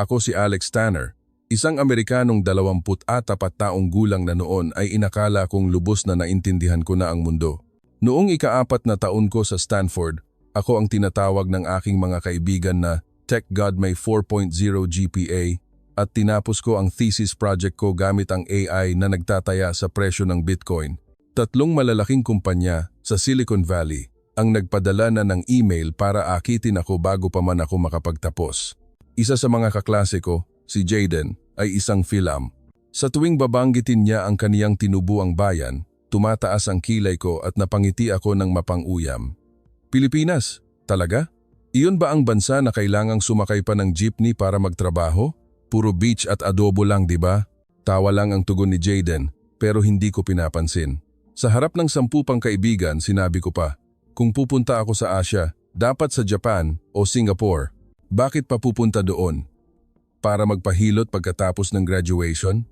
Ako si Alex Tanner, isang Amerikanong 24 taong gulang na noon ay inakala kong lubos na naintindihan ko na ang mundo. Noong ika-4 na taon ko sa Stanford, ako ang tinatawag ng aking mga kaibigan na Tech God may 4.0 GPA at tinapos ko ang thesis project ko gamit ang AI na nagtataya sa presyo ng Bitcoin. 3 malalaking kumpanya sa Silicon Valley ang nagpadala na ng email para akitin ako bago pa man ako makapagtapos. Isa sa mga kaklase ko, si Jaden, ay isang philam. Sa tuwing babanggitin niya ang kaniyang tinubuang bayan, tumataas ang kilay ko at napangiti ako ng mapang-uyam. Pilipinas, talaga? Iyon ba ang bansa na kailangang sumakay pa ng jeepney para magtrabaho? Puro beach at adobo lang, di ba? Tawa lang ang tugon ni Jaden, pero hindi ko pinapansin. Sa harap ng 10 pang kaibigan, sinabi ko pa, kung pupunta ako sa Asia, dapat sa Japan o Singapore. Bakit pa pupunta doon? Para magpahilot pagkatapos ng graduation?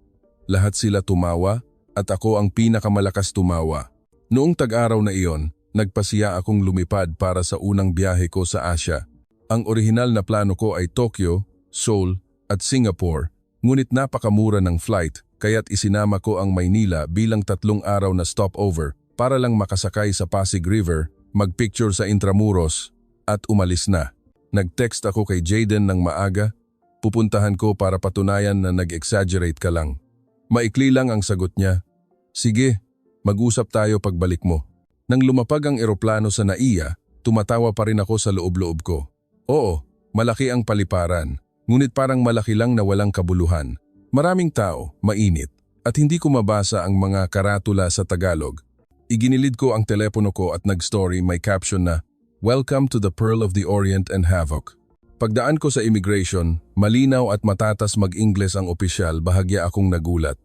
Lahat sila tumawa at ako ang pinakamalakas tumawa. Noong tag-araw na iyon, nagpasiya akong lumipad para sa unang biyahe ko sa Asia. Ang orihinal na plano ko ay Tokyo, Seoul at Singapore, ngunit napakamura ng flight kaya't isinama ko ang Maynila bilang 3 araw na stopover para lang makasakay sa Pasig River, magpicture sa Intramuros at umalis na. Nag-text ako kay Jaden ng maaga, pupuntahan ko para patunayan na nag-exaggerate ka lang. Maikli lang ang sagot niya, sige, mag-usap tayo pagbalik mo. Nang lumapag ang eroplano sa NAIA, tumatawa pa rin ako sa loob-loob ko. Oo, malaki ang paliparan, ngunit parang malaki lang na walang kabuluhan. Maraming tao, mainit, at hindi ko mabasa ang mga karatula sa Tagalog. Iginilid ko ang telepono ko at nag-story may caption na, Welcome to the Pearl of the Orient and Havoc. Pagdaan ko sa immigration, malinaw at matatas mag-Ingles ang opisyal, bahagya akong nagulat.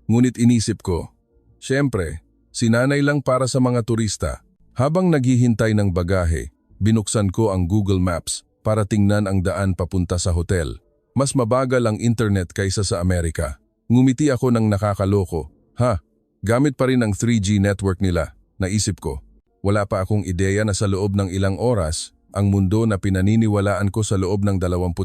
Ngunit inisip ko, syempre, sinanay lang para sa mga turista. Habang naghihintay ng bagahe, binuksan ko ang Google Maps para tingnan ang daan papunta sa hotel. Mas mabagal ang internet kaysa sa Amerika. Ngumiti ako ng nakakaloko. Gamit pa rin ang 3G network nila, naisip ko. Wala pa akong ideya na sa loob ng ilang oras, ang mundo na pinaniniwalaan ko sa loob ng 25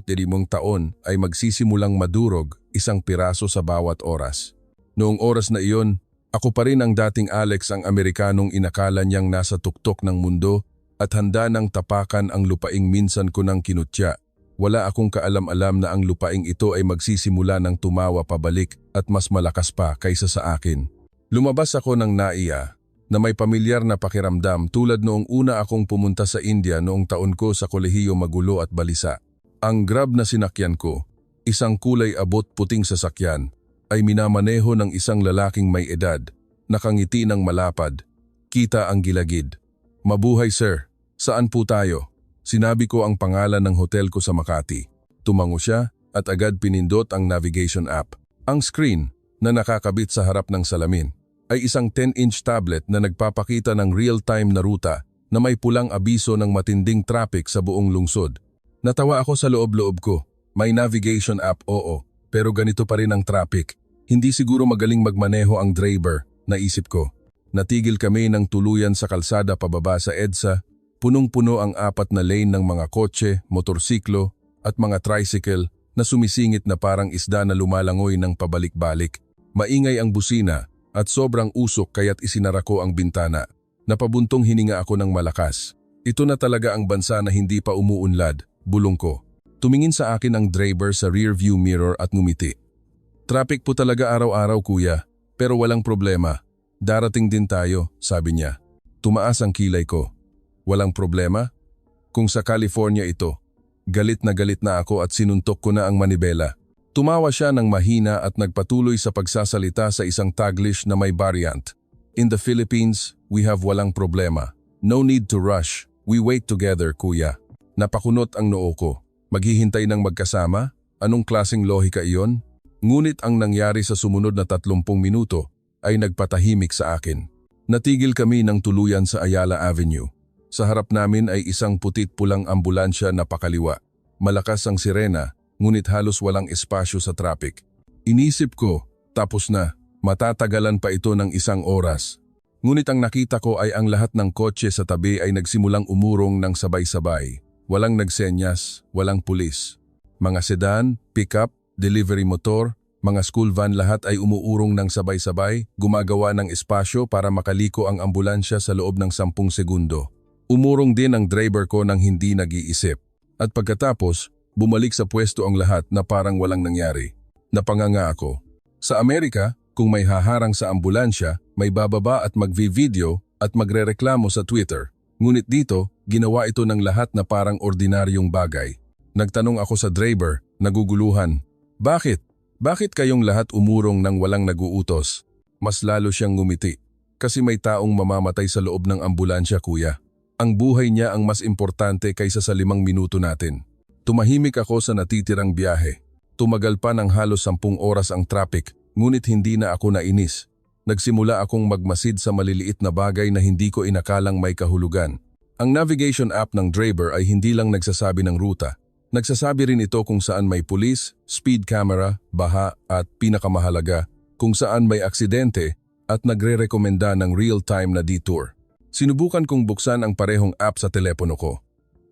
taon ay magsisimulang madurog 1 piraso sa bawat oras. Noong oras na iyon, ako pa rin ang dating Alex, ang Amerikanong inakala niyang nasa tuktok ng mundo at handa nang tapakan ang lupaing minsan ko nang kinutya. Wala akong kaalam-alam na ang lupaing ito ay magsisimula ng tumawa pabalik at mas malakas pa kaysa sa akin. Lumabas ako ng NAIA na may pamilyar na pakiramdam tulad noong una akong pumunta sa India noong taon ko sa kolehiyo, magulo at balisa. Ang grab na sinakyan ko, isang kulay abot puting sasakyan, ay minamaneho ng isang lalaking may edad, nakangiti ng malapad, kita ang gilagid. Mabuhay sir, saan po tayo? Sinabi ko ang pangalan ng hotel ko sa Makati. Tumango siya at agad pinindot ang navigation app. Ang screen na nakakabit sa harap ng salamin ay isang 10-inch tablet na nagpapakita ng real-time na ruta na may pulang abiso ng matinding traffic sa buong lungsod. Natawa ako sa loob-loob ko. May navigation app, oo, pero ganito pa rin ang traffic. Hindi siguro magaling magmaneho ang driver, naisip ko. Natigil kami ng tuluyan sa kalsada pababa sa EDSA. Punong-puno ang 4 na lane ng mga kotse, motorsiklo at mga tricycle na sumisingit na parang isda na lumalangoy ng pabalik-balik. Maingay ang busina at sobrang usok kaya't isinara ko ang bintana. Napabuntong hininga ako ng malakas. Ito na talaga ang bansa na hindi pa umuunlad, bulong ko. Tumingin sa akin ang driver sa rear view mirror at ngumiti. Traffic po talaga araw-araw kuya, pero walang problema. Darating din tayo, sabi niya. Tumaas ang kilay ko. Walang problema? Kung sa California ito. Galit na ako at sinuntok ko na ang manibela. Tumawa siya ng mahina at nagpatuloy sa pagsasalita sa isang Taglish na may variant. In the Philippines, we have walang problema. No need to rush. We wait together, kuya. Napakunot ang noo ko. Maghihintay ng magkasama? Anong klaseng lohika iyon? Ngunit ang nangyari sa sumunod na 30 minuto ay nagpatahimik sa akin. Natigil kami ng tuluyan sa Ayala Avenue. Sa harap namin ay isang putit-pulang ambulansya na pakaliwa. Malakas ang sirena, ngunit halos walang espasyo sa traffic. Inisip ko, tapos na, matatagalan pa ito ng 1 oras. Ngunit ang nakita ko ay ang lahat ng kotse sa tabi ay nagsimulang umurong ng sabay-sabay. Walang nagsenyas, walang pulis. Mga sedan, pickup, delivery motor, mga school van lahat ay umuurong ng sabay-sabay, gumagawa ng espasyo para makaliko ang ambulansya sa loob ng 10 segundo. Umurong din ang driver ko nang hindi nag-iisip. At pagkatapos, bumalik sa pwesto ang lahat na parang walang nangyari. Napanganga ako. Sa Amerika, kung may haharang sa ambulansya, may bababa at magvi-video at magrereklamo sa Twitter. Ngunit dito, ginawa ito ng lahat na parang ordinaryong bagay. Nagtanong ako sa driver, naguguluhan. Bakit? Bakit kayong lahat umurong nang walang naguutos? Mas lalo siyang ngumiti. Kasi may taong mamamatay sa loob ng ambulansya, kuya. Ang buhay niya ang mas importante kaysa sa 5 minuto natin. Tumahimik ako sa natitirang biyahe. Tumagal pa ng halos 10 oras ang traffic, ngunit hindi na ako nainis. Nagsimula akong magmasid sa maliliit na bagay na hindi ko inakalang may kahulugan. Ang navigation app ng driver ay hindi lang nagsasabi ng ruta. Nagsasabi rin ito kung saan may pulis, speed camera, baha at pinakamahalaga, kung saan may aksidente at nagre-rekomenda ng real-time na detour. Sinubukan kong buksan ang parehong app sa telepono ko.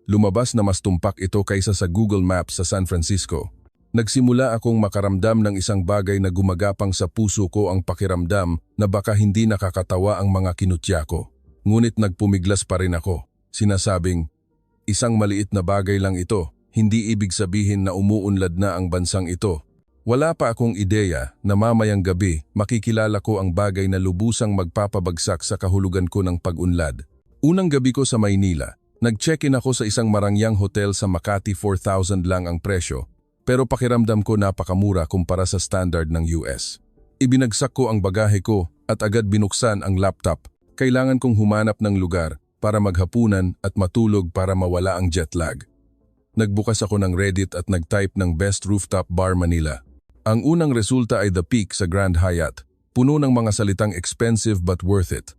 Lumabas na mas tumpak ito kaysa sa Google Maps sa San Francisco. Nagsimula akong makaramdam ng isang bagay na gumagapang sa puso ko ang pakiramdam na baka hindi nakakatawa ang mga kinutya ko. Ngunit nagpumiglas pa rin ako. Sinasabing, isang maliit na bagay lang ito. Hindi ibig sabihin na umuunlad na ang bansang ito. Wala pa akong ideya na mamayang gabi makikilala ko ang bagay na lubusang magpapabagsak sa kahulugan ko ng pag-unlad. Unang gabi ko sa Maynila, nag-check-in ako sa isang marangyang hotel sa Makati. 4,000 lang ang presyo, pero pakiramdam ko napakamura kumpara sa standard ng US. Ibinagsak ko ang bagahe ko at agad binuksan ang laptop. Kailangan kong humanap ng lugar para maghapunan at matulog para mawala ang jet lag. Nagbukas ako ng Reddit at nag-type ng Best Rooftop Bar Manila. Ang unang resulta ay The Peak sa Grand Hyatt, puno ng mga salitang expensive but worth it.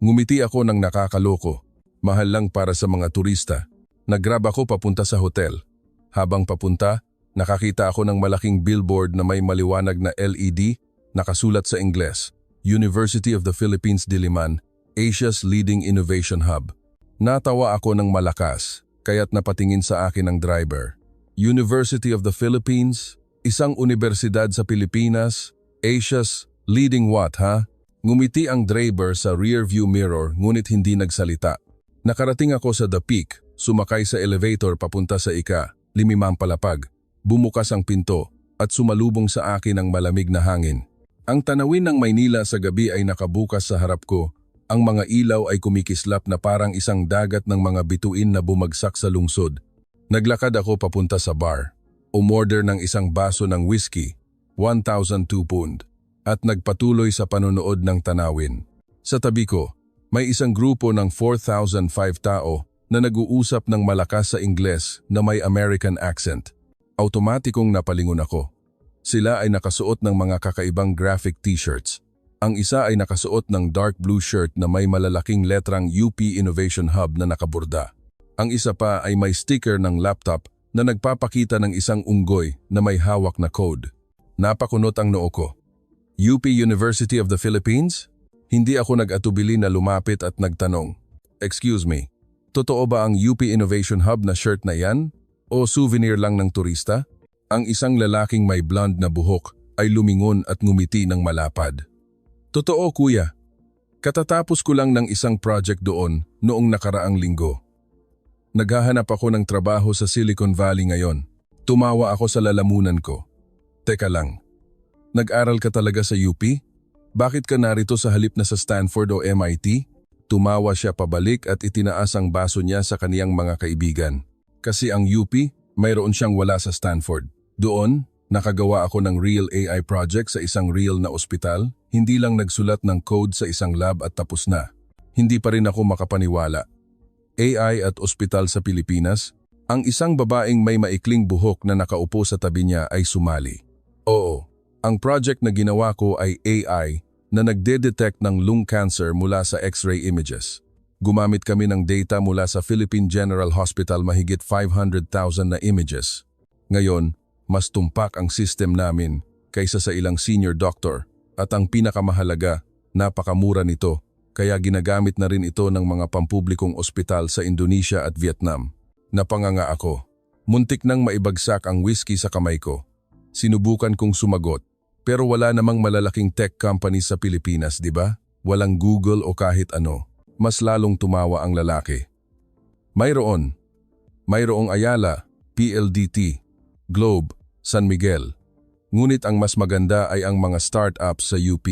Ngumiti ako ng nakakaloko, mahal lang para sa mga turista. Nag-grab ako papunta sa hotel. Habang papunta, nakakita ako ng malaking billboard na may maliwanag na LED, nakasulat sa Ingles, University of the Philippines Diliman, Asia's Leading Innovation Hub. Natawa ako ng malakas. Kaya't napatingin sa akin ang driver. University of the Philippines? Isang universidad sa Pilipinas? Asia's leading what, ha? Ngumiti ang driver sa rearview mirror ngunit hindi nagsalita. Nakarating ako sa The Peak, sumakay sa elevator papunta sa ika-5 palapag. Bumukas ang pinto at sumalubong sa akin ang malamig na hangin. Ang tanawin ng Maynila sa gabi ay nakabukas sa harap ko. Ang mga ilaw ay kumikislap na parang isang dagat ng mga bituin na bumagsak sa lungsod. Naglakad ako papunta sa bar. Umorder ng isang baso ng whiskey, 1,002 pound, at nagpatuloy sa panonood ng tanawin. Sa tabi ko, may isang grupo ng 4,005 tao na nag-uusap ng malakas sa Ingles na may American accent. Automatikong napalingon ako. Sila ay nakasuot ng mga kakaibang graphic t-shirts. Ang isa ay nakasuot ng dark blue shirt na may malalaking letrang UP Innovation Hub na nakaborda. Ang isa pa ay may sticker ng laptop na nagpapakita ng isang unggoy na may hawak na code. Napakunot ang noo ko. UP University of the Philippines? Hindi ako nag-atubili na lumapit at nagtanong. Excuse me, totoo ba ang UP Innovation Hub na shirt na yan? O souvenir lang ng turista? Ang isang lalaking may blonde na buhok ay lumingon at ngumiti ng malapad. Totoo, kuya. Katatapos ko lang ng isang project doon noong nakaraang linggo. Naghahanap ako ng trabaho sa Silicon Valley ngayon. Tumawa ako sa lalamunan ko. Teka lang, nag-aral ka talaga sa UP? Bakit ka narito sa halip na sa Stanford o MIT? Tumawa siya pabalik at itinaas ang baso niya sa kaniyang mga kaibigan. Kasi ang UP, mayroon siyang wala sa Stanford. Doon, nakagawa ako ng real AI project sa isang real na ospital. Hindi lang nagsulat ng code sa isang lab at tapos na. Hindi pa rin ako makapaniwala. AI at ospital sa Pilipinas? Ang isang babaeng may maikling buhok na nakaupo sa tabi niya ay sumali. Oo, ang project na ginawa ko ay AI na nagde-detect ng lung cancer mula sa X-ray images. Gumamit kami ng data mula sa Philippine General Hospital, mahigit 500,000 na images. Ngayon, mas tumpak ang system namin kaysa sa ilang senior doctor. At ang pinakamahalaga, napakamura nito, kaya ginagamit na rin ito ng mga pampublikong ospital sa Indonesia at Vietnam. Napanganga ako. Muntik nang maibagsak ang whiskey sa kamay ko. Sinubukan kong sumagot, pero wala namang malalaking tech company sa Pilipinas, di ba? Walang Google o kahit ano. Mas lalong tumawa ang lalaki. Mayroong Ayala, PLDT, Globe, San Miguel. Ngunit ang mas maganda ay ang mga startups sa UP.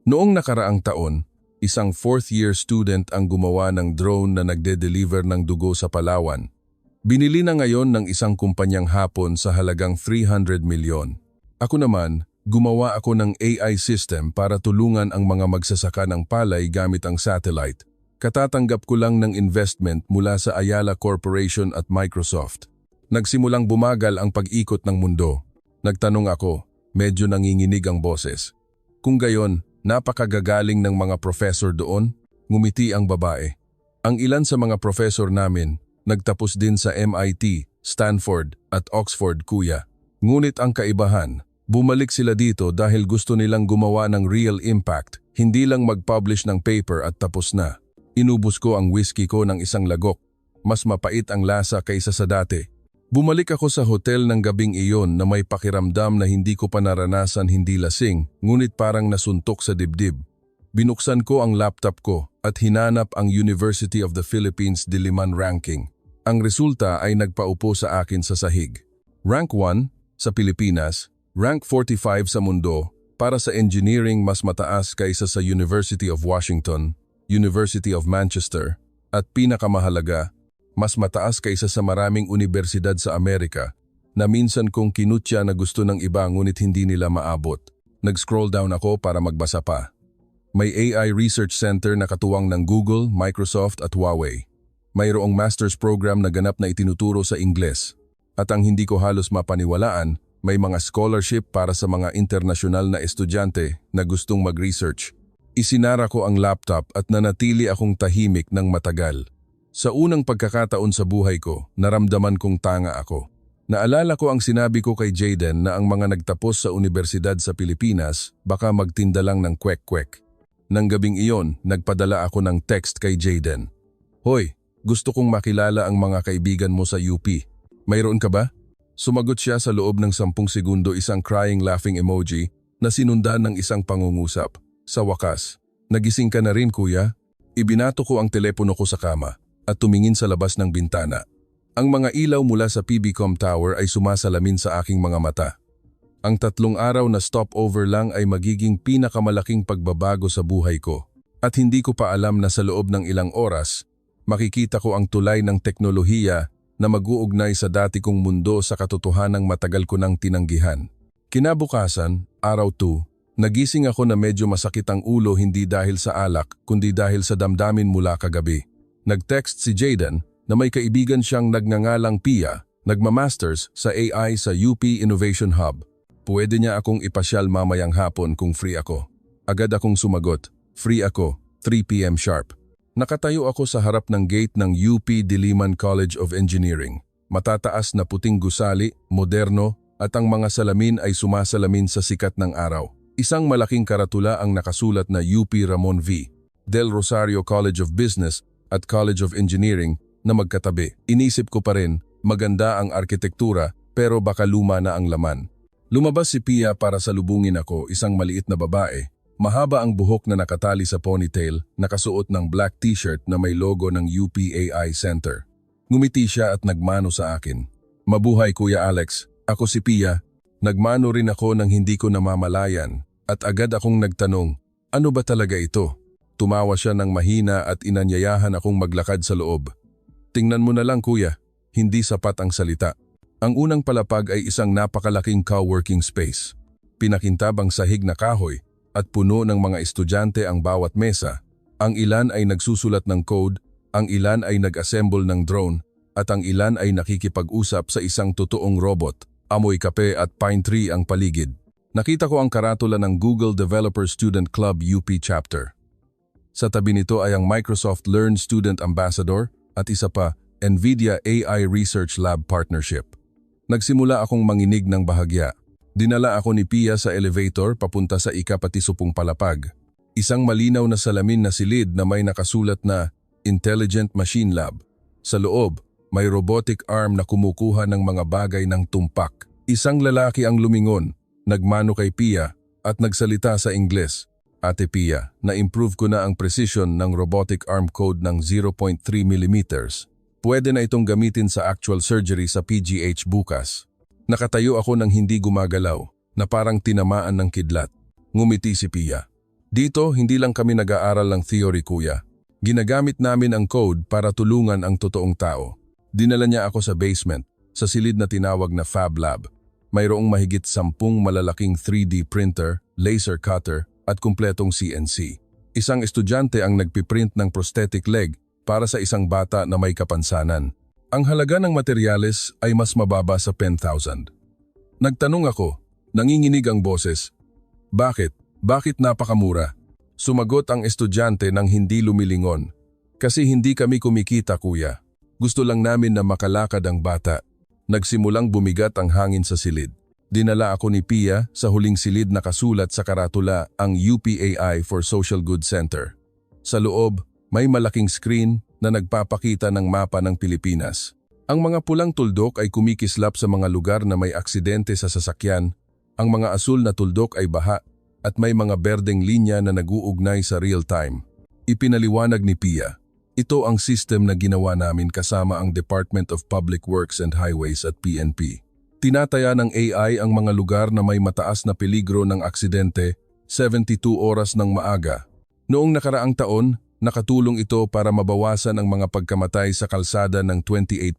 Noong nakaraang taon, isang fourth-year student ang gumawa ng drone na nagde-deliver ng dugo sa Palawan. Binili na ngayon ng isang kumpanyang Hapon sa halagang 300 milyon. Ako naman, gumawa ako ng AI system para tulungan ang mga magsasaka ng palay gamit ang satellite. Katatanggap ko lang ng investment mula sa Ayala Corporation at Microsoft. Nagsimulang bumagal ang pag-ikot ng mundo. Nagtanong ako, medyo nanginginig ang boses. Kung gayon, napakagagaling ng mga professor doon, ngumiti ang babae. Ang ilan sa mga professor namin, nagtapos din sa MIT, Stanford at Oxford, kuya. Ngunit ang kaibahan, bumalik sila dito dahil gusto nilang gumawa ng real impact, hindi lang mag-publish ng paper at tapos na. Inubos ko ang whiskey ko ng isang lagok. Mas mapait ang lasa kaysa sa dati. Bumalik ako sa hotel ng gabing iyon na may pakiramdam na hindi ko pa naranasan hindi lasing, ngunit parang nasuntok sa dibdib. Binuksan ko ang laptop ko at hinanap ang University of the Philippines Diliman ranking. Ang resulta ay nagpaupo sa akin sa sahig. Rank 1 sa Pilipinas, rank 45 sa mundo, para sa engineering mas mataas kaysa sa University of Washington, University of Manchester, at pinakamahalaga, mas mataas kaysa sa maraming universidad sa Amerika na minsan kong kinutya na gusto ng iba ngunit hindi nila maabot. Nag-scroll down ako para magbasa pa. May AI Research Center na katuwang ng Google, Microsoft at Huawei. Mayroong master's program na ganap na itinuturo sa Ingles. At ang hindi ko halos mapaniwalaan, may mga scholarship para sa mga internasyonal na estudyante na gustong mag-research. Isinara ko ang laptop at nanatili akong tahimik ng matagal. Sa unang pagkakataon sa buhay ko, naramdaman kong tanga ako. Naalala ko ang sinabi ko kay Jaden na ang mga nagtapos sa universidad sa Pilipinas baka magtinda lang ng kwek-kwek. Nang gabing iyon, nagpadala ako ng text kay Jaden. Hoy, gusto kong makilala ang mga kaibigan mo sa UP. Mayroon ka ba? Sumagot siya sa loob ng 10 segundo isang crying laughing emoji na sinundan ng isang pangungusap. Sa wakas, nagising ka na rin kuya? Ibinato ko ang telepono ko sa kama at tumingin sa labas ng bintana. Ang mga ilaw mula sa PBCom Tower ay sumasalamin sa aking mga mata. Ang 3 araw na stopover lang ay magiging pinakamalaking pagbabago sa buhay ko. At hindi ko pa alam na sa loob ng ilang oras, makikita ko ang tulay ng teknolohiya na mag-uugnay sa dati kong mundo sa katotohanang matagal ko nang tinanggihan. Kinabukasan, araw 2, nagising ako na medyo masakit ang ulo hindi dahil sa alak kundi dahil sa damdamin mula kagabi. Nag-text si Jaden na may kaibigan siyang nagngangalang Pia, nagmamasters sa AI sa UP Innovation Hub. Pwede niya akong ipasyal mamayang hapon kung free ako. Agad akong sumagot, free ako, 3 p.m. sharp. Nakatayo ako sa harap ng gate ng UP Diliman College of Engineering. Matataas na puting gusali, moderno, at ang mga salamin ay sumasalamin sa sikat ng araw. Isang malaking karatula ang nakasulat na UP Ramon V. Del Rosario College of Business at College of Engineering na magkatabi. Inisip ko pa rin, maganda ang arkitektura pero baka luma na ang laman. Lumabas si Pia para salubungin ako, isang maliit na babae. Mahaba ang buhok na nakatali sa ponytail, nakasuot ng black t-shirt na may logo ng UPAI Center. Ngumiti siya at nagmano sa akin. Mabuhay Kuya Alex, ako si Pia. Nagmano rin ako nang hindi ko namamalayan at agad akong nagtanong, ano ba talaga ito? Tumawa siya ng mahina at inanyayahan akong maglakad sa loob. Tingnan mo na lang kuya, hindi sapat ang salita. Ang unang palapag ay isang napakalaking co-working space. Pinakintabang sahig na kahoy at puno ng mga estudyante ang bawat mesa. Ang ilan ay nagsusulat ng code, ang ilan ay nag-assemble ng drone, at ang ilan ay nakikipag-usap sa isang totoong robot. Amoy kape at pine tree ang paligid. Nakita ko ang karatula ng Google Developer Student Club UP Chapter. Sa tabi nito ay ang Microsoft Learn Student Ambassador at isa pa, NVIDIA AI Research Lab Partnership. Nagsimula akong manginig ng bahagya. Dinala ako ni Pia sa elevator papunta sa ika-10 palapag. Isang malinaw na salamin na silid na may nakasulat na Intelligent Machine Lab. Sa loob, may robotic arm na kumukuha ng mga bagay ng tumpak. Isang lalaki ang lumingon, nagmano kay Pia at nagsalita sa Ingles. Ate Pia, na-improve ko na ang precision ng robotic arm code ng 0.3 mm. Pwede na itong gamitin sa actual surgery sa PGH bukas. Nakatayo ako nang hindi gumagalaw, na parang tinamaan ng kidlat. Ngumiti si Pia. Dito, hindi lang kami nag-aaral ng theory, kuya. Ginagamit namin ang code para tulungan ang totoong tao. Dinala niya ako sa basement, sa silid na tinawag na Fab Lab. Mayroong mahigit 10 malalaking 3D printer, laser cutter, at kumpletong CNC. Isang estudyante ang nagpiprint ng prosthetic leg para sa isang bata na may kapansanan. Ang halaga ng materyales ay mas mababa sa 10,000. Nagtanong ako, nanginginig ang boses. Bakit? Bakit napakamura? Sumagot ang estudyante nang hindi lumilingon. Kasi hindi kami kumikita, kuya. Gusto lang namin na makalakad ang bata. Nagsimulang bumigat ang hangin sa silid. Dinala ako ni Pia sa huling silid na kasulat sa karatula ang UPAI for Social Good Center. Sa loob, may malaking screen na nagpapakita ng mapa ng Pilipinas. Ang mga pulang tuldok ay kumikislap sa mga lugar na may aksidente sa sasakyan. Ang mga asul na tuldok ay baha at may mga berdeng linya na nag-uugnay sa real time. Ipinaliwanag ni Pia. Ito ang system na ginawa namin kasama ang Department of Public Works and Highways at PNP. Tinataya ng AI ang mga lugar na may mataas na peligro ng aksidente 72 oras ng maaga. Noong nakaraang taon, nakatulong ito para mabawasan ang mga pagkamatay sa kalsada ng 28%.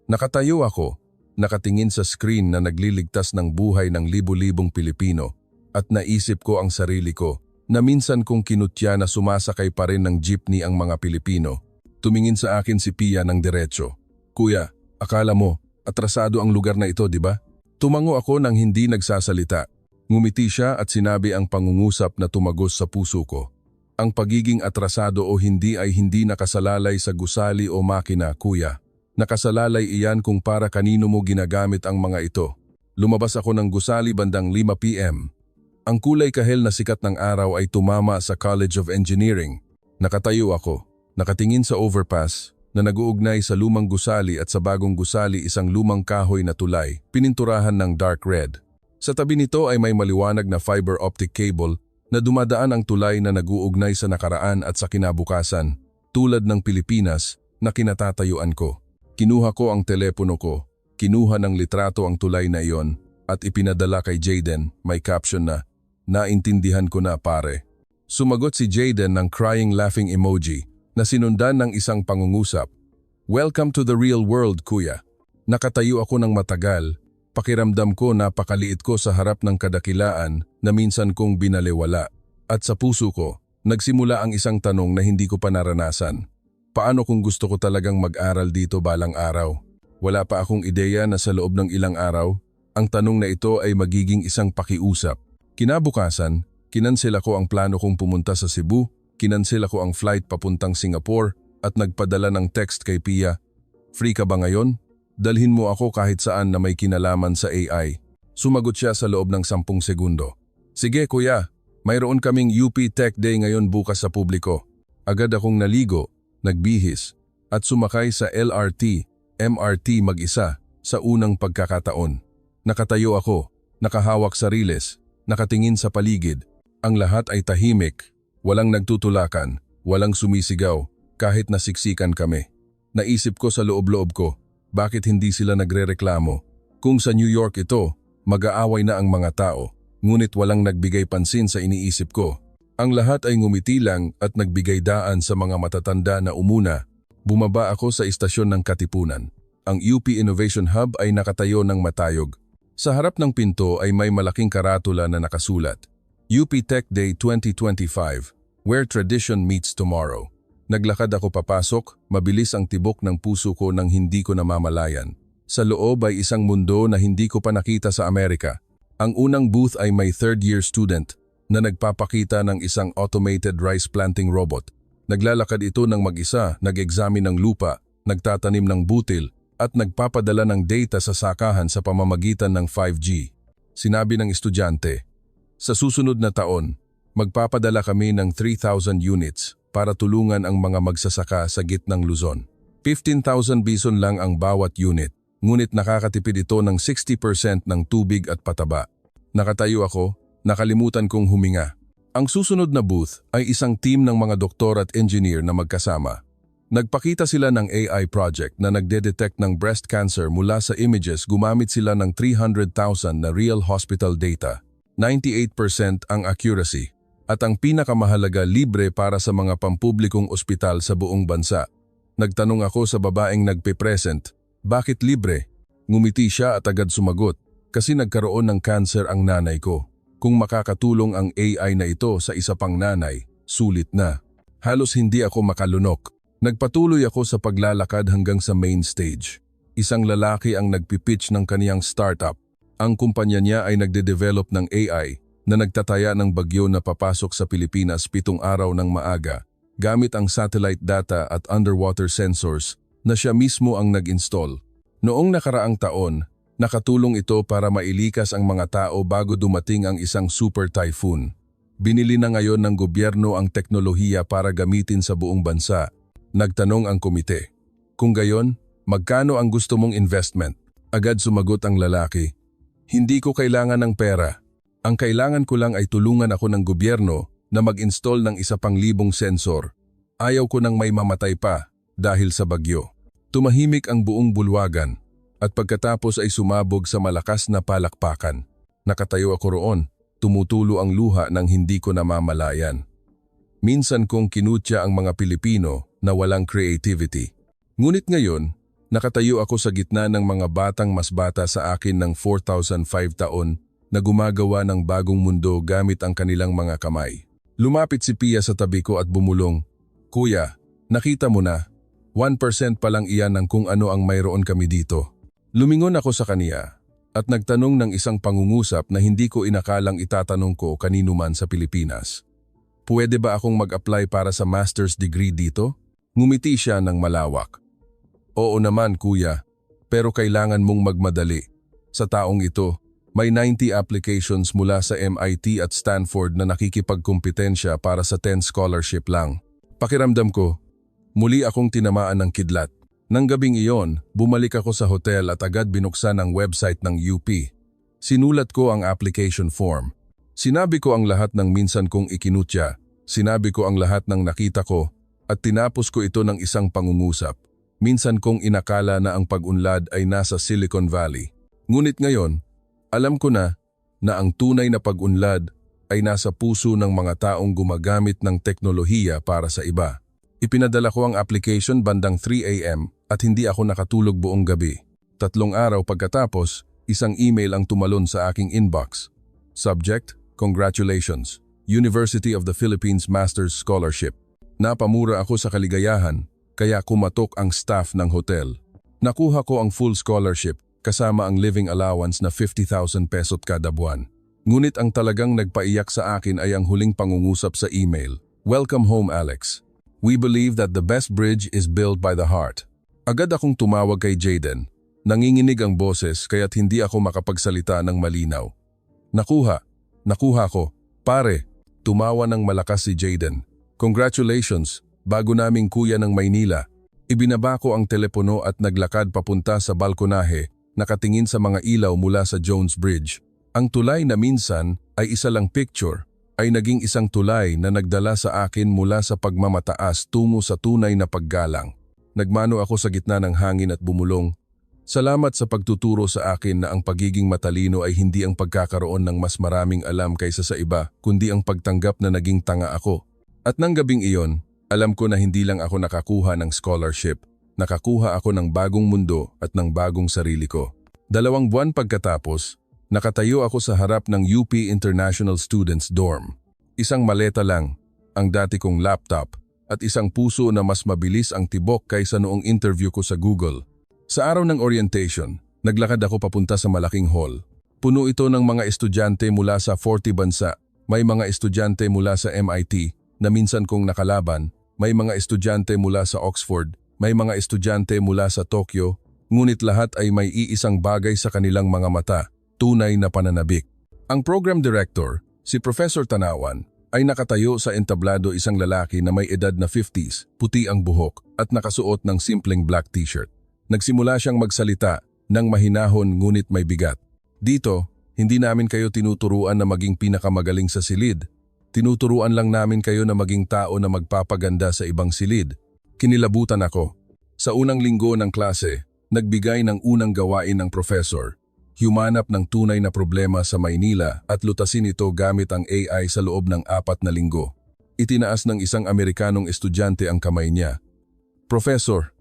Nakatayo ako, nakatingin sa screen na nagliligtas ng buhay ng libu-libong Pilipino at naisip ko ang sarili ko na minsan kong kinutya na sumasakay pa rin ng jeepney ang mga Pilipino. Tumingin sa akin si Pia ng diretso. Kuya, akala mo, atrasado ang lugar na ito, di ba? Tumango ako nang hindi nagsasalita. Ngumiti siya at sinabi ang pangungusap na tumagos sa puso ko. Ang pagiging atrasado o hindi ay hindi nakasalalay sa gusali o makina, kuya. Nakasalalay iyan kung para kanino mo ginagamit ang mga ito. Lumabas ako ng gusali bandang 5 p.m. Ang kulay kahel na sikat ng araw ay tumama sa College of Engineering. Nakatayo ako, nakatingin sa overpass na nag-uugnay sa lumang gusali at sa bagong gusali isang lumang kahoy na tulay, pininturahan ng dark red. Sa tabi nito ay may maliwanag na fiber optic cable na dumadaan ang tulay na nag-uugnay sa nakaraan at sa kinabukasan, tulad ng Pilipinas na kinatatayuan ko. Kinuha ko ang telepono ko, kinuha ng litrato ang tulay na iyon at ipinadala kay Jaden, may caption na, "Naintindihan ko na, pare." Sumagot si Jaden ng crying laughing emoji na sinundan ng isang pangungusap. "Welcome to the real world, kuya." Nakatayo ako ng matagal. Pakiramdam ko napakaliit ko sa harap ng kadakilaan na minsan kong binaliwala. At sa puso ko, nagsimula ang isang tanong na hindi ko pa naranasan. Paano kung gusto ko talagang mag-aral dito balang araw? Wala pa akong ideya na sa loob ng ilang araw, ang tanong na ito ay magiging isang pakiusap. Kinabukasan, kinansel ako ang plano kong pumunta sa Cebu, kinansel ako ang flight papuntang Singapore at nagpadala ng text kay Pia. "Free ka ba ngayon? Dalhin mo ako kahit saan na may kinalaman sa AI." Sumagot siya sa loob ng 10 segundo. "Sige kuya, mayroon kaming UP Tech Day ngayon bukas sa publiko." Agad akong naligo, nagbihis, at sumakay sa LRT, MRT mag-isa sa unang pagkakataon. Nakatayo ako, nakahawak sa riles, nakatingin sa paligid. Ang lahat ay tahimik, walang nagtutulakan, walang sumisigaw, kahit nasiksikan kami. Naisip ko sa loob-loob ko, bakit hindi sila nagrereklamo? Kung sa New York ito, mag-aaway na ang mga tao, ngunit walang nagbigay pansin sa iniisip ko. Ang lahat ay ngumiti lang at nagbigay daan sa mga matatanda na umuna. Bumaba ako sa istasyon ng Katipunan. Ang UP Innovation Hub ay nakatayo ng matayog. Sa harap ng pinto ay may malaking karatula na nakasulat, UP Tech Day 2025, Where Tradition Meets Tomorrow. Naglakad ako papasok, mabilis ang tibok ng puso ko nang hindi ko namamalayan. Sa loob ay isang mundo na hindi ko pa nakita sa Amerika. Ang unang booth ay may third-year student na nagpapakita ng isang automated rice planting robot. Naglalakad ito ng mag-isa, nag-examine ng lupa, nagtatanim ng butil, at nagpapadala ng data sa sakahan sa pamamagitan ng 5G. Sinabi ng estudyante, "Sa susunod na taon, magpapadala kami ng 3,000 units para tulungan ang mga magsasaka sa gitnang Luzon." 15,000 bison lang ang bawat unit, ngunit nakakatipid ito ng 60% ng tubig at pataba. Nakatayo ako, nakalimutan kong huminga. Ang susunod na booth ay isang team ng mga doktor at engineer na magkasama. Nagpakita sila ng AI project na nagde-detect ng breast cancer mula sa images. Gumamit sila ng 300,000 na real hospital data. 98% ang accuracy. At ang pinakamahalaga, libre para sa mga pampublikong ospital sa buong bansa. Nagtanong ako sa babaeng nagpe-present, bakit libre? Ngumiti siya at agad sumagot, kasi nagkaroon ng cancer ang nanay ko. Kung makakatulong ang AI na ito sa isa pang nanay, sulit na. Halos hindi ako makalunok. Nagpatuloy ako sa paglalakad hanggang sa main stage. Isang lalaki ang nagpipitch ng kaniyang startup. Ang kumpanya niya ay nagde-develop ng AI na nagtataya ng bagyo na papasok sa Pilipinas 7 araw ng maaga gamit ang satellite data at underwater sensors na siya mismo ang nag-install. Noong nakaraang taon, nakatulong ito para mailikas ang mga tao bago dumating ang isang super typhoon. Binili na ngayon ng gobyerno ang teknolohiya para gamitin sa buong bansa. Nagtanong ang komite. Kung gayon, magkano ang gusto mong investment? Agad sumagot ang lalaki. Hindi ko kailangan ng pera. Ang kailangan ko lang ay tulungan ako ng gobyerno na mag-install ng 1,000 sensor. Ayaw ko nang may mamatay pa dahil sa bagyo. Tumahimik ang buong bulwagan at pagkatapos ay sumabog sa malakas na palakpakan. Nakatayo ako roon, tumutulo ang luha nang hindi ko namamalayan. Minsan kong kinutya ang mga Pilipino na walang creativity. Ngunit ngayon, nakatayo ako sa gitna ng mga batang mas bata sa akin ng 4,005 taon na gumagawa ng bagong mundo gamit ang kanilang mga kamay. Lumapit si Pia sa tabi ko at bumulong, Kuya, nakita mo na, 1% pa lang iyan ng kung ano ang mayroon kami dito. Lumingon ako sa kaniya at nagtanong ng isang pangungusap na hindi ko inakalang itatanong ko kanino man sa Pilipinas. Pwede ba akong mag-apply para sa master's degree dito? Ngumiti siya ng malawak. Oo naman kuya, pero kailangan mong magmadali. Sa taong ito, may 90 applications mula sa MIT at Stanford na nakikipagkumpetensya para sa 10 scholarship lang. Pakiramdam ko, muli akong tinamaan ng kidlat. Nang gabing iyon, bumalik ako sa hotel at agad binuksan ang website ng UP. Sinulat ko ang application form. Sinabi ko ang lahat ng minsan kong ikinutya, sinabi ko ang lahat ng nakita ko, at tinapos ko ito ng isang pangungusap. Minsan kong inakala na ang pag-unlad ay nasa Silicon Valley. Ngunit ngayon, alam ko na ang tunay na pag-unlad ay nasa puso ng mga taong gumagamit ng teknolohiya para sa iba. Ipinadala ko ang application bandang 3 AM at hindi ako nakatulog buong gabi. 3 araw pagkatapos, isang email ang tumalon sa aking inbox. Subject, Congratulations, University of the Philippines Master's Scholarship. Napamura ako sa kaligayahan, kaya kumatok ang staff ng hotel. Nakuha ko ang full scholarship kasama ang living allowance na 50,000 pesos kada buwan. Ngunit ang talagang nagpaiyak sa akin ay ang huling pangungusap sa email. Welcome home, Alex. We believe that the best bridge is built by the heart. Agad akong tumawag kay Jaden. Nanginginig ang boses kaya't hindi ako makapagsalita ng malinaw. Nakuha ko. Pare, tumawa ng malakas si Jaden. Congratulations, bago naming kuya ng Maynila. Ibinaba ko ang telepono at naglakad papunta sa balkonahe, nakatingin sa mga ilaw mula sa Jones Bridge. Ang tulay na minsan ay isa lang picture, ay naging isang tulay na nagdala sa akin mula sa pagmamataas tungo sa tunay na paggalang. Nagmano ako sa gitna ng hangin at bumulong, salamat sa pagtuturo sa akin na ang pagiging matalino ay hindi ang pagkakaroon ng mas maraming alam kaysa sa iba, kundi ang pagtanggap na naging tanga ako. At nang gabing iyon, alam ko na hindi lang ako nakakuha ng scholarship, nakakuha ako ng bagong mundo at ng bagong sarili ko. 2 buwan pagkatapos, nakatayo ako sa harap ng UP International Students Dorm. Isang maleta lang, ang dati kong laptop, at isang puso na mas mabilis ang tibok kaysa noong interview ko sa Google. Sa araw ng orientation, naglakad ako papunta sa malaking hall. Puno ito ng mga estudyante mula sa 40 bansa. May mga estudyante mula sa MIT na minsan kong nakalaban, may mga estudyante mula sa Oxford, may mga estudyante mula sa Tokyo, ngunit lahat ay may iisang bagay sa kanilang mga mata, tunay na pananabik. Ang program director, si Professor Tanawan, ay nakatayo sa entablado isang lalaki na may edad na 50s, puti ang buhok at nakasuot ng simpleng black t-shirt. Nagsimula siyang magsalita ng mahinahon ngunit may bigat. Dito, hindi namin kayo tinuturuan na maging pinakamagaling sa silid. Tinuturuan lang namin kayo na maging tao na magpapaganda sa ibang silid. Kinilabutan ako. Sa unang linggo ng klase, nagbigay ng unang gawain ng professor. Humanap ng tunay na problema sa Maynila at lutasin ito gamit ang AI sa loob ng 4 na linggo. Itinaas ng isang Amerikanong estudyante ang kamay niya. Professor,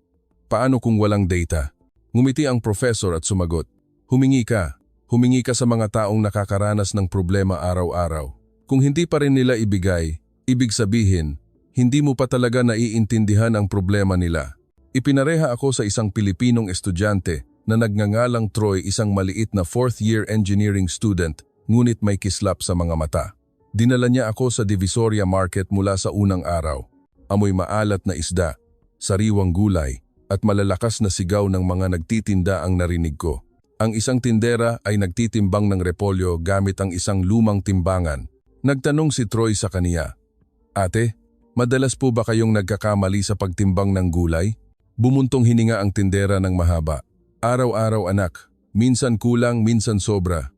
paano kung walang data? Ngumiti ang professor at sumagot. Humingi ka sa mga taong nakakaranas ng problema araw-araw. Kung hindi pa rin nila ibigay, ibig sabihin, hindi mo pa talaga naiintindihan ang problema nila. Ipinareha ako sa isang Pilipinong estudyante na nagngangalang Troy, isang maliit na 4th-year engineering student, ngunit may kislap sa mga mata. Dinala niya ako sa Divisoria Market mula sa unang araw. Amoy maalat na isda, sariwang gulay, at malalakas na sigaw ng mga nagtitinda ang narinig ko. Ang isang tindera ay nagtitimbang ng repolyo gamit ang isang lumang timbangan. Nagtanong si Troy sa kaniya, Ate, madalas po ba kayong nagkakamali sa pagtimbang ng gulay? Bumuntong hininga ang tindera ng mahaba. Araw-araw anak, minsan kulang, minsan sobra.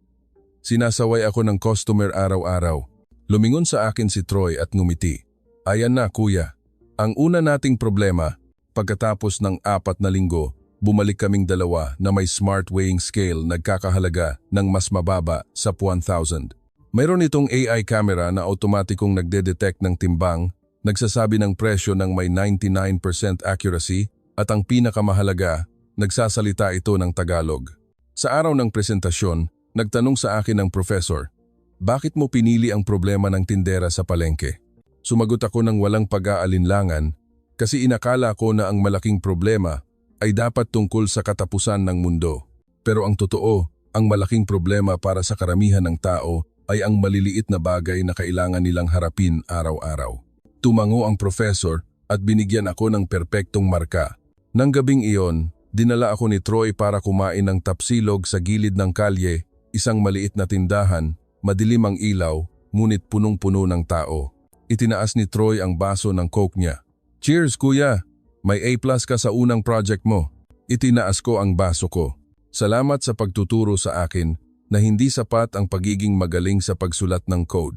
Sinasaway ako ng customer araw-araw. Lumingon sa akin si Troy at ngumiti. Ayan na kuya, ang una nating problema, pagkatapos ng 4 na linggo, bumalik kaming dalawa na may smart weighing scale nagkakahalaga ng mas mababa sa 1,000. Mayroon itong AI camera na automatikong nagde-detect ng timbang, nagsasabi ng presyo ng may 99% accuracy at ang pinakamahalaga, nagsasalita ito ng Tagalog. Sa araw ng presentasyon, nagtanong sa akin ng professor, bakit mo pinili ang problema ng tindera sa palengke? Sumagot ako ng walang pag-aalinlangan kasi inakala ko na ang malaking problema ay dapat tungkol sa katapusan ng mundo. Pero ang totoo, ang malaking problema para sa karamihan ng tao ay ang maliliit na bagay na kailangan nilang harapin araw-araw. Tumango ang professor at binigyan ako ng perpektong marka. Nang gabing iyon, dinala ako ni Troy para kumain ng tapsilog sa gilid ng kalye, isang maliit na tindahan, madilim ang ilaw, ngunit punong-puno ng tao. Itinaas ni Troy ang baso ng Coke niya. Cheers kuya! May A+ ka sa unang project mo. Itinaas ko ang baso ko. Salamat sa pagtuturo sa akin na hindi sapat ang pagiging magaling sa pagsulat ng code.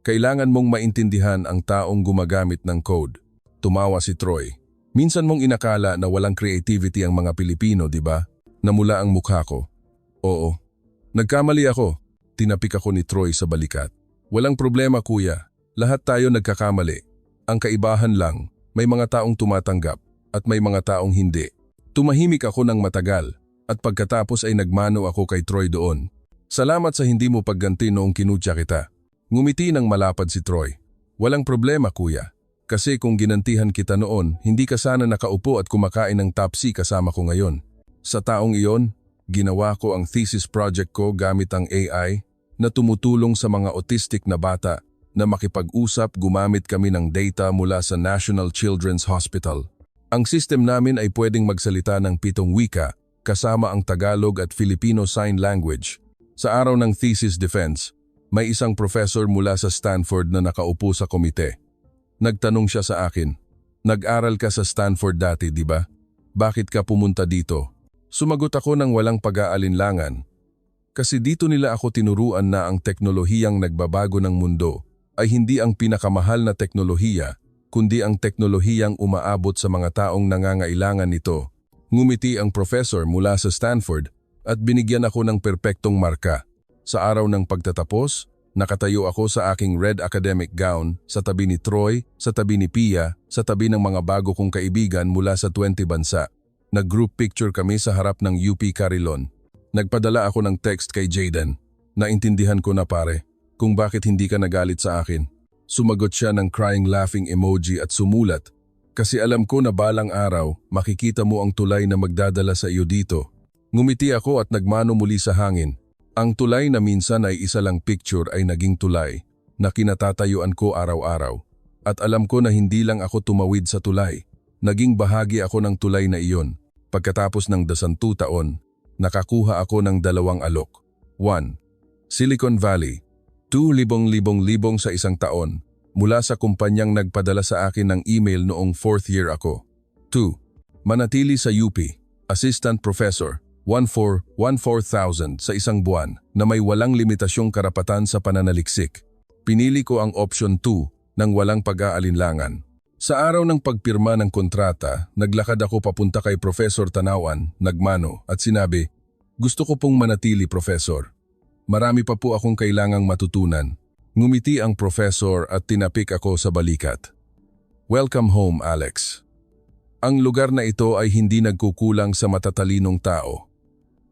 Kailangan mong maintindihan ang taong gumagamit ng code. Tumawa si Troy. Minsan mong inakala na walang creativity ang mga Pilipino, di ba? Namula ang mukha ko. Oo. Nagkamali ako. Tinapik ako ni Troy sa balikat. Walang problema kuya. Lahat tayo nagkakamali. Ang kaibahan lang, may mga taong tumatanggap at may mga taong hindi. Tumahimik ako ng matagal at pagkatapos ay nagmano ako kay Troy doon. Salamat sa hindi mo pagganti noong kinutya kita. Ngumiti ng malapad si Troy. Walang problema kuya. Kasi kung ginantihan kita noon, hindi ka sana nakaupo at kumakain ng Tapsi kasama ko ngayon. Sa taong iyon, ginawa ko ang thesis project ko gamit ang AI na tumutulong sa mga autistic na bata na makipag-usap. Gumamit kami ng data mula sa National Children's Hospital. Ang system namin ay pwedeng magsalita ng 7 wika kasama ang Tagalog at Filipino Sign Language. Sa araw ng thesis defense, may isang professor mula sa Stanford na nakaupo sa komite. Nagtanong siya sa akin, nag-aral ka sa Stanford dati, di ba? Bakit ka pumunta dito? Sumagot ako ng walang pag-aalinlangan. Kasi dito nila ako tinuruan na ang teknolohiyang nagbabago ng mundo ay hindi ang pinakamahal na teknolohiya, kundi ang teknolohiyang umaabot sa mga taong nangangailangan nito. Ngumiti ang professor mula sa Stanford at binigyan ako ng perpektong marka. Sa araw ng pagtatapos, nakatayo ako sa aking red academic gown sa tabi ni Troy, sa tabi ni Pia, sa tabi ng mga bago kong kaibigan mula sa 20 bansa. Nag-group picture kami sa harap ng UP Carillon. Nagpadala ako ng text kay Jaden. Naintindihan ko na pare, kung bakit hindi ka nagalit sa akin. Sumagot siya ng crying laughing emoji at sumulat. Kasi alam ko na balang araw, makikita mo ang tulay na magdadala sa iyo dito. Ngumiti ako at nagmano muli sa hangin. Ang tulay na minsan ay isa lang picture ay naging tulay na kinatatayuan ko araw-araw. At alam ko na hindi lang ako tumawid sa tulay. Naging bahagi ako ng tulay na iyon. Pagkatapos ng 10 taon, nakakuha ako ng 2 alok. 1. Silicon Valley. 2 libong-libong sa isang taon. mula sa kumpanyang nagpadala sa akin ng email noong 4th year ako. 2. Manatili sa UP, Assistant Professor, 14,000 sa isang buwan na may walang limitasyong karapatan sa pananaliksik. Pinili ko ang option 2 nang walang pag-aalinlangan. Sa araw ng pagpirma ng kontrata, naglakad ako papunta kay Professor Tanawan, nagmano at sinabi, "Gusto ko pong manatili, Professor. Marami pa po akong kailangang matutunan." Ngumiti ang professor at tinapik ako sa balikat. "Welcome home, Alex. Ang lugar na ito ay hindi nagkukulang sa matatalinong tao.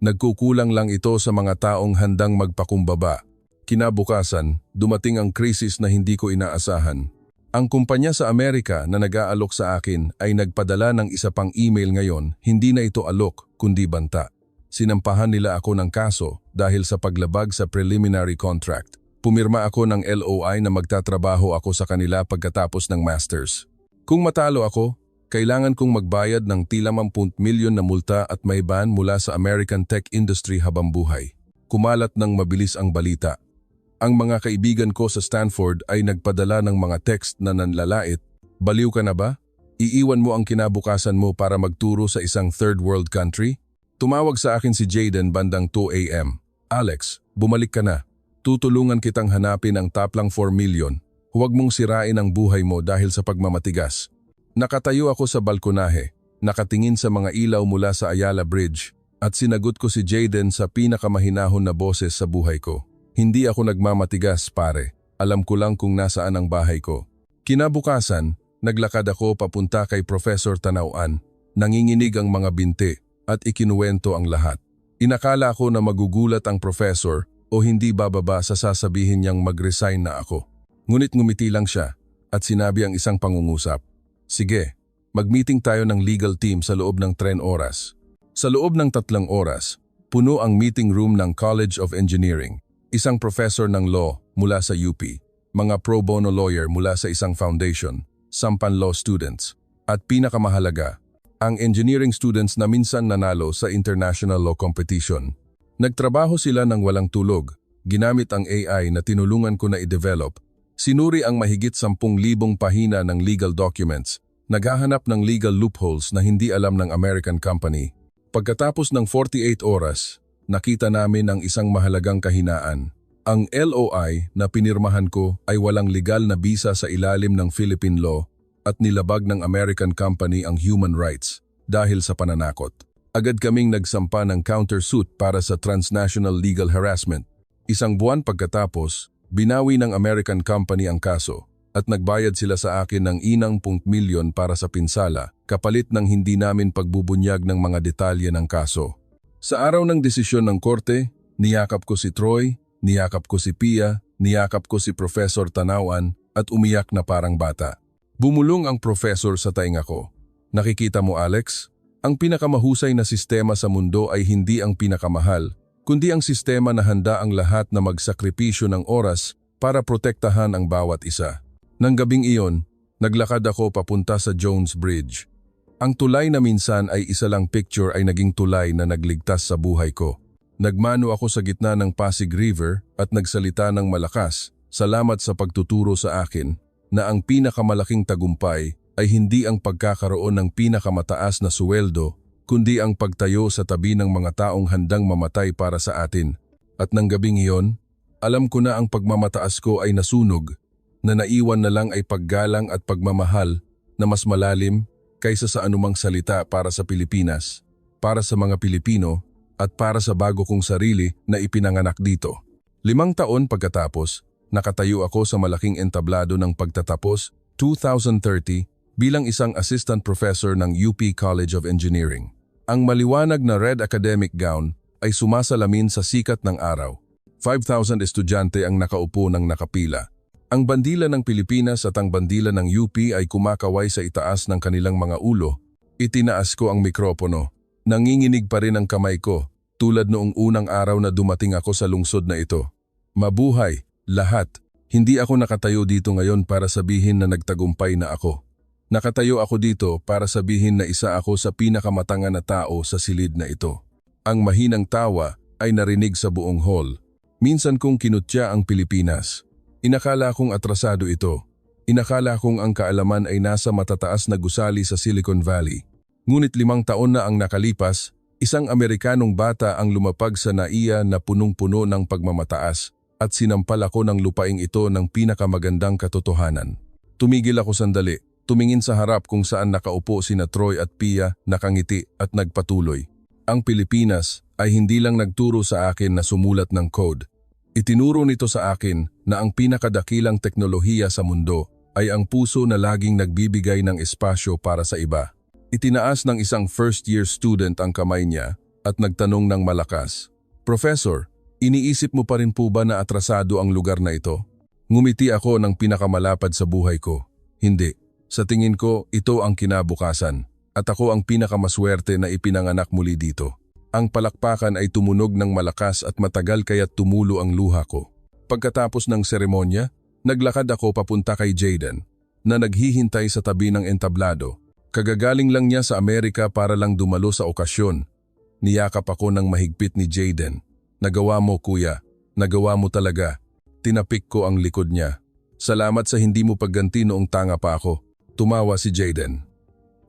Nagkukulang lang ito sa mga taong handang magpakumbaba." Kinabukasan, dumating ang krisis na hindi ko inaasahan. Ang kumpanya sa Amerika na nag-aalok sa akin ay nagpadala ng isa pang email ngayon, hindi na ito alok kundi banta. Sinampahan nila ako ng kaso dahil sa paglabag sa preliminary contract. Pumirma ako ng LOI na magtatrabaho ako sa kanila pagkatapos ng masters. Kung matalo ako, kailangan kong magbayad ng tila 10 milyon na multa at may ban mula sa American tech industry habang buhay. Kumalat ng mabilis ang balita. Ang mga kaibigan ko sa Stanford ay nagpadala ng mga text na nanlalait, "Baliw ka na ba? Iiwan mo ang kinabukasan mo para magturo sa isang third world country?" Tumawag sa akin si Jaden bandang 2 a.m. "Alex, bumalik ka na. Tutulungan kitang hanapin ang taplang 4 milyon. Huwag mong sirain ang buhay mo dahil sa pagmamatigas." Nakatayo ako sa balkonahe, nakatingin sa mga ilaw mula sa Ayala Bridge, at sinagot ko si Jaden sa pinakamahinahon na boses sa buhay ko. "Hindi ako nagmamatigas, pare. Alam ko lang kung nasaan ang bahay ko." Kinabukasan, naglakad ako papunta kay Professor Tanawan. Nanginginig ang mga binti at ikinuwento ang lahat. Inakala ko na magugulat ang professor o hindi bababa sa sasabihin niyang mag-resign na ako. Ngunit ngumiti lang siya at sinabi ang isang pangungusap, "Sige, mag-meeting tayo ng legal team sa loob ng 3 oras." Sa loob ng 3 oras, puno ang meeting room ng College of Engineering. Isang professor ng law mula sa UP, mga pro bono lawyer mula sa isang foundation, 10 law students, at pinakamahalaga, ang engineering students na minsan nanalo sa international law competition. Nagtrabaho sila ng walang tulog, ginamit ang AI na tinulungan ko na i-develop, sinuri ang mahigit 10,000 pahina ng legal documents, naghahanap ng legal loopholes na hindi alam ng American company. Pagkatapos ng 48 oras, nakita namin ang isang mahalagang kahinaan. Ang LOI na pinirmahan ko ay walang legal na bisa sa ilalim ng Philippine law at nilabag ng American company ang human rights dahil sa pananakot. Agad kaming nagsampa ng countersuit para sa transnational legal harassment. Isang buwan pagkatapos, binawi ng American company ang kaso at nagbayad sila sa akin ng inang milyon para sa pinsala kapalit ng hindi namin pagbubunyag ng mga detalye ng kaso. Sa araw ng desisyon ng korte, niyakap ko si Troy, niyakap ko si Pia, niyakap ko si Professor Tanawan at umiyak na parang bata. Bumulong ang professor sa tainga ko. "Nakikita mo, Alex? Ang pinakamahusay na sistema sa mundo ay hindi ang pinakamahal, kundi ang sistema na handa ang lahat na magsakripisyo ng oras para protektahan ang bawat isa." Nang gabing iyon, naglakad ako papunta sa Jones Bridge. Ang tulay na minsan ay isa lang picture ay naging tulay na nagligtas sa buhay ko. Nagmano ako sa gitna ng Pasig River at nagsalita ng malakas, "Salamat sa pagtuturo sa akin na ang pinakamalaking tagumpay ay hindi ang pagkakaroon ng pinakamataas na suweldo, kundi ang pagtayo sa tabi ng mga taong handang mamatay para sa atin." At nang gabing iyon, alam ko na ang pagmamataas ko ay nasunog, na naiwan na lang ay paggalang at pagmamahal na mas malalim kaysa sa anumang salita para sa Pilipinas, para sa mga Pilipino, at para sa bago kong sarili na ipinanganak dito. 5 taon pagkatapos, nakatayo ako sa malaking entablado ng pagtatapos, 2030, bilang isang assistant professor ng UP College of Engineering. Ang maliwanag na red academic gown ay sumasalamin sa sikat ng araw. 5,000 estudyante ang nakaupo ng nakapila. Ang bandila ng Pilipinas at ang bandila ng UP ay kumakaway sa itaas ng kanilang mga ulo. Itinaas ko ang mikropono. Nanginginig pa rin ang kamay ko, tulad noong unang araw na dumating ako sa lungsod na ito. Mabuhay, lahat. Hindi ako nakatayo dito ngayon para sabihin na nagtagumpay na ako. Nakatayo ako dito para sabihin na isa ako sa pinakamatanga na tao sa silid na ito. Ang mahinang tawa ay narinig sa buong hall. Minsan kong kinutya ang Pilipinas. Inakala kong atrasado ito. Inakala kong ang kaalaman ay nasa matataas na gusali sa Silicon Valley. Ngunit 5 taon na ang nakalipas, isang Amerikanong bata ang lumapag sa NAIA na punong-puno ng pagmamataas at sinampal ako ng lupaing ito ng pinakamagandang katotohanan. Tumigil ako sandali, tumingin sa harap kung saan nakaupo sina Troy at Pia, nakangiti at nagpatuloy. Ang Pilipinas ay hindi lang nagturo sa akin na sumulat ng code. Itinuro nito sa akin na ang pinakadakilang teknolohiya sa mundo ay ang puso na laging nagbibigay ng espasyo para sa iba. Itinaas ng isang first-year student ang kamay niya at nagtanong ng malakas, "Professor, iniisip mo pa rin po ba na atrasado ang lugar na ito?" Ngumiti ako ng pinakamalapad sa buhay ko. Hindi. Sa tingin ko, ito ang kinabukasan. At ako ang pinakamaswerte na ipinanganak muli dito. Ang palakpakan ay tumunog ng malakas at matagal kaya't tumulo ang luha ko. Pagkatapos ng seremonya, naglakad ako papunta kay Jaden, na naghihintay sa tabi ng entablado. Kagagaling lang niya sa Amerika para lang dumalo sa okasyon. Niyakap ako ng mahigpit ni Jaden. "Nagawa mo, kuya. Nagawa mo talaga." Tinapik ko ang likod niya. "Salamat sa hindi mo pagganti noong tanga pa ako." Tumawa si Jaden.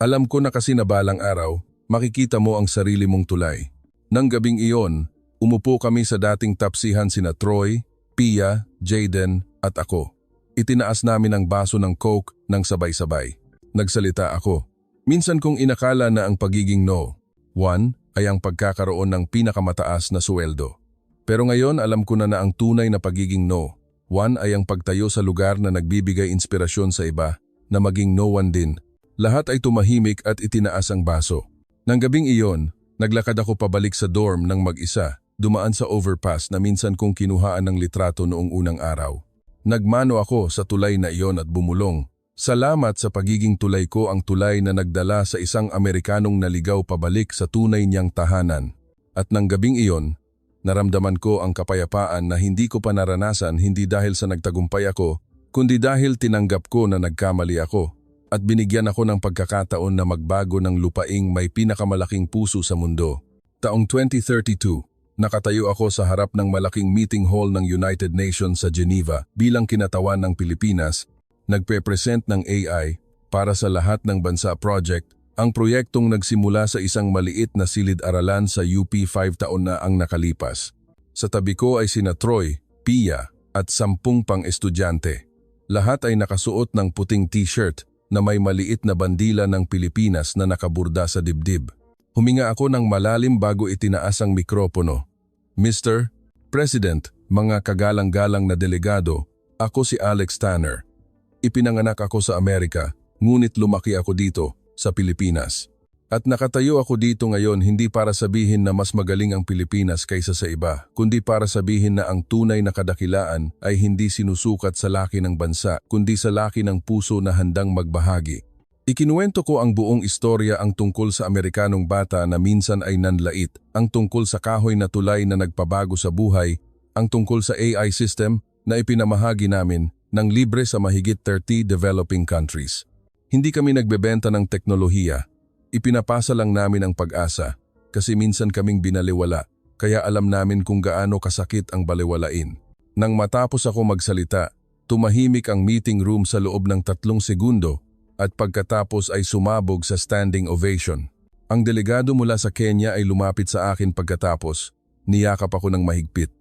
"Alam ko na kasi na balang araw, makikita mo ang sarili mong tulay." Nang gabing iyon, umupo kami sa dating tapsihan sina Troy, Pia, Jaden at ako. Itinaas namin ang baso ng Coke ng sabay-sabay. Nagsalita ako. Minsan kong inakala na ang pagiging no, one, ay ang pagkakaroon ng pinakamataas na suweldo. Pero ngayon alam ko na ang tunay na pagiging no, one ay ang pagtayo sa lugar na nagbibigay inspirasyon sa iba, na maging no one din. Lahat ay tumahimik at itinaas ang baso. Nang gabing iyon, naglakad ako pabalik sa dorm ng mag-isa, dumaan sa overpass na minsan kong kinuhaan ng litrato noong unang araw. Nagmano ako sa tulay na iyon at bumulong. Salamat sa pagiging tulay ko, ang tulay na nagdala sa isang Amerikanong naligaw pabalik sa tunay niyang tahanan. At nang gabing iyon, naramdaman ko ang kapayapaan na hindi ko pa naranasan, hindi dahil sa nagtagumpay ako, kundi dahil tinanggap ko na nagkamali ako at binigyan ako ng pagkakataon na magbago ng lupaing may pinakamalaking puso sa mundo. Taong 2032, nakatayo ako sa harap ng malaking meeting hall ng United Nations sa Geneva bilang kinatawan ng Pilipinas, nagpe-present ng AI para sa lahat ng bansa project, ang proyektong nagsimula sa isang maliit na silid-aralan sa UP 5 taon na ang nakalipas. Sa tabi ko ay sina Troy, Pia at 10 pang estudyante. Lahat ay nakasuot ng puting t-shirt na may maliit na bandila ng Pilipinas na nakaburda sa dibdib. Huminga ako ng malalim bago itinaas ang mikropono. "Mr. President, mga kagalang-galang na delegado, ako si Alex Tanner. Ipinanganak ako sa Amerika, ngunit lumaki ako dito, sa Pilipinas. At nakatayo ako dito ngayon hindi para sabihin na mas magaling ang Pilipinas kaysa sa iba, kundi para sabihin na ang tunay na kadakilaan ay hindi sinusukat sa laki ng bansa, kundi sa laki ng puso na handang magbahagi." Ikinuwento ko ang buong istorya, ang tungkol sa Amerikanong bata na minsan ay nanlait, ang tungkol sa kahoy na tulay na nagpabago sa buhay, ang tungkol sa AI system na ipinamahagi namin ng libre sa mahigit 30 developing countries. Hindi kami nagbebenta ng teknolohiya. Ipinapasa lang namin ang pag-asa kasi minsan kaming binaliwala, kaya alam namin kung gaano kasakit ang baliwalain. Nang matapos ako magsalita, tumahimik ang meeting room sa loob ng 3 segundo at pagkatapos ay sumabog sa standing ovation. Ang delegado mula sa Kenya ay lumapit sa akin pagkatapos. Niyakap ako ng mahigpit.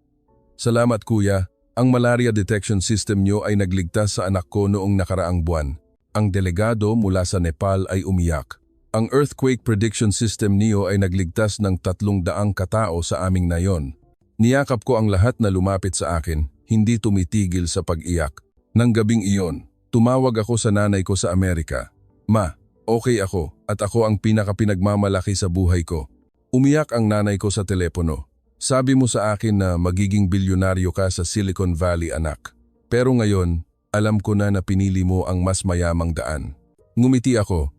"Salamat kuya, ang malaria detection system niyo ay nagligtas sa anak ko noong nakaraang buwan." Ang delegado mula sa Nepal ay umiyak. "Ang earthquake prediction system niyo ay nagligtas ng 300 katao sa aming nayon." Niyakap ko ang lahat na lumapit sa akin, hindi tumitigil sa pag-iyak. Nang gabing iyon, tumawag ako sa nanay ko sa Amerika. "Ma, okay ako at ako ang pinakapinagmamalaki sa buhay ko." Umiyak ang nanay ko sa telepono. "Sabi mo sa akin na magiging bilyonaryo ka sa Silicon Valley, anak. Pero ngayon, alam ko na pinili mo ang mas mayamang daan." Ngumiti ako.